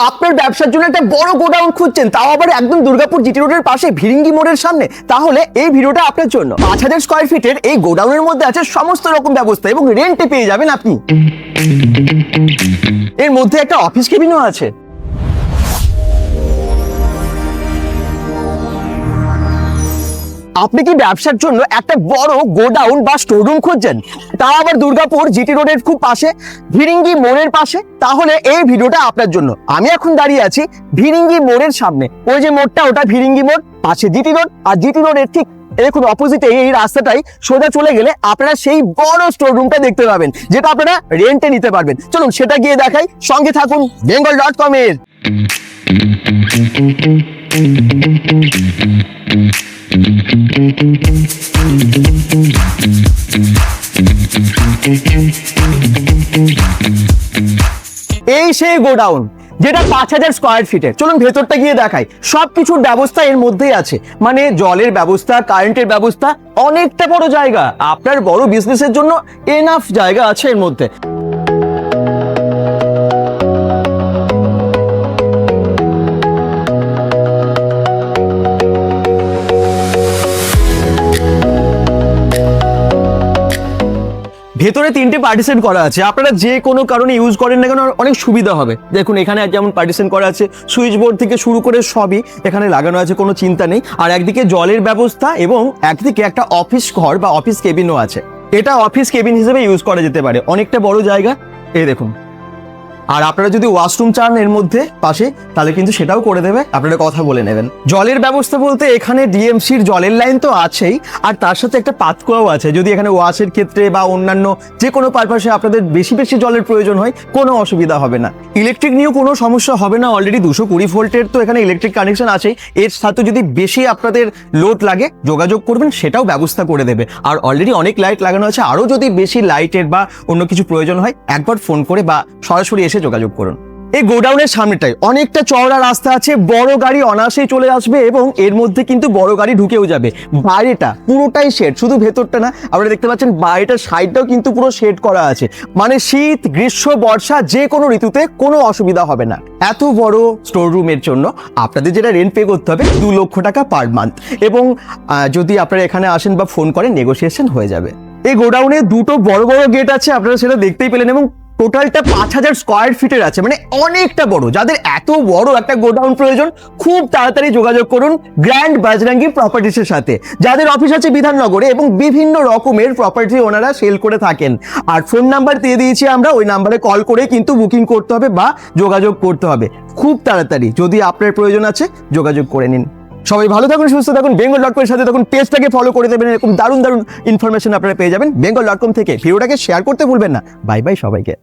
আপনার ব্যবসার জন্য একটা বড় গোডাউন খুঁজছেন, তাও আবার একদম দুর্গাপুর জিটি রোডের পাশে ভিরিঙ্গি মোড়ের সামনে, তাহলে এই ভিডিওটা আপনার জন্য। 5000 স্কয়ার ফিটের এই গোডাউনের মধ্যে আছে সমস্ত রকম ব্যবস্থা এবং রেন্টে পেয়ে যাবেন আপনি। এর মধ্যে একটা অফিস কেবিনও আছে। আপনি কি ব্যবসার জন্য একটা বড় গোডাউন বা স্টোররুম খুঁজছেন, তাও আবার দুর্গাপুর জিটি রোডের খুব পাশে, ভিরিঙ্গি মোড়ের পাশে, তাহলে এই ভিডিওটা আপনার জন্য। আমি এখন দাঁড়িয়ে আছি ভিরিঙ্গি মোড়ের সামনে। ওই যে মোড়টা, ওটা ভিরিঙ্গি মোড়, পাশে জিটি রোড, আর জিটি রোডের ঠিক দেখুন অপোজিটে এই রাস্তাটাই সোজা চলে গেলে আপনারা সেই বড় স্টোর রুমটা দেখতে পাবেন, যেটা আপনারা রেন্টে নিতে পারবেন। চলুন সেটা গিয়ে দেখাই, সঙ্গে থাকুন bengal.com এর। এই সেই গোডাউন যেটা 5000 স্কয়ার ফিটের। চলুন ভেতরটা গিয়ে দেখাই। সবকিছুর ব্যবস্থা এর মধ্যেই আছে, মানে জলের ব্যবস্থা, কারেন্টের ব্যবস্থা, অনেকটা বড় জায়গা। আপনার বড় বিজনেসের জন্য এনাফ জায়গা আছে এর মধ্যে। ভেতরে 3টে পার্টিশন করা আছে, আপনারা যে কোনো কারণে ইউজ করেন না কেন অনেক সুবিধা হবে। দেখুন এখানে যেমন পার্টিশন করা আছে, সুইচ বোর্ড থেকে শুরু করে সবই এখানে লাগানো আছে, কোনো চিন্তা নেই। আর একদিকে জলের ব্যবস্থা এবং একদিকে একটা অফিস ঘর বা অফিস কেবিনও আছে। এটা অফিস কেবিন হিসেবে ইউজ করা যেতে পারে, অনেকটা বড় জায়গা। এই দেখুন, আর আপনারা যদি ওয়াশরুম চান এর মধ্যে পাশে, তাহলে কিন্তু সেটাও করে দেবে, আপনারা কথা বলে নেবেন। জলের ব্যবস্থা বলতে এখানে ডিএমসির জলের লাইন তো আছেই, আর তার সাথে একটা পাতকুয়াও আছে। যদি এখানে ওয়াশের ক্ষেত্রে বা অন্যান্য যে কোনো পারপাসে আপনাদের বেশি বেশি জলের প্রয়োজন হয়, কোনো অসুবিধা হবে না। ইলেকট্রিক নিয়েও কোনো সমস্যা হবে না। অলরেডি 220 ভোল্টের তো এখানে ইলেকট্রিক কানেকশন আছেই। এর সাথে যদি বেশি আপনাদের লোড লাগে, যোগাযোগ করবেন, সেটাও ব্যবস্থা করে দেবে। আর অলরেডি অনেক লাইট লাগানো আছে, আরও যদি বেশি লাইটের বা অন্য কিছু প্রয়োজন হয়, একবার ফোন করে বা সরাসরি এসে যোগাযোগ করুন। এই গোডাউনের সামনেটাই অনেকটা চওড়া রাস্তা আছে, বড় গাড়ি অনায়াসেই চলে আসবে এবং এর মধ্যে কিন্তু বড় গাড়ি ঢুকেও যাবে। বাইরেটা পুরোটাই শেড, শুধু ভেতরটা না, আপনারা দেখতে পাচ্ছেন বাইরেটার সাইডটাও কিন্তু পুরো শেড করা আছে। মানে শীত, গ্রীষ্ম, বর্ষা যে কোনো ঋতুতে কোনো অসুবিধা হবে না। এত বড় স্টোর রুমের জন্য আপনাদের যেটা রেন্ট পে করতে হবে 2 লক্ষ টাকা পার মান্থ, এবং যদি আপনারা এখানে আসেন বা ফোন করেন, নেগোসিয়েশন হয়ে যাবে। এই গোডাউনে 2টো বড় বড় গেট আছে, আপনারা সেটা দেখতেই পেলেন, এবং টোটালটা 5000 স্কয়ার ফিটের আছে, মানে অনেকটা বড়। যাদের এত বড় একটা গোডাউন প্রয়োজন, খুব তাড়াতাড়ি যোগাযোগ করুন গ্র্যান্ড বাজরাঙ্গি প্রপার্টিসের সাথে, যাদের অফিস আছে বিধাননগরে এবং বিভিন্ন রকমের প্রপার্টি ওনারা সেল করে থাকেন। আর ফোন নাম্বার দিয়ে দিয়েছি আমরা, ওই নাম্বারে কল করে কিন্তু বুকিং করতে হবে বা যোগাযোগ করতে হবে খুব তাড়াতাড়ি। যদি আপনার প্রয়োজন আছে, যোগাযোগ করে নিন। সবাই ভালো থাকুন, সুস্থ থাকুন, bengal.com এর সাথে থাকুন। পেজটাকে ফলো করে দেবেন, এরকম দারুণ দারুণ ইনফরমেশন আপনারা পেয়ে যাবেন bengal.com থেকে। ভিডিওটাকে শেয়ার করতে ভুলবেন না। বাই বাই সবাইকে।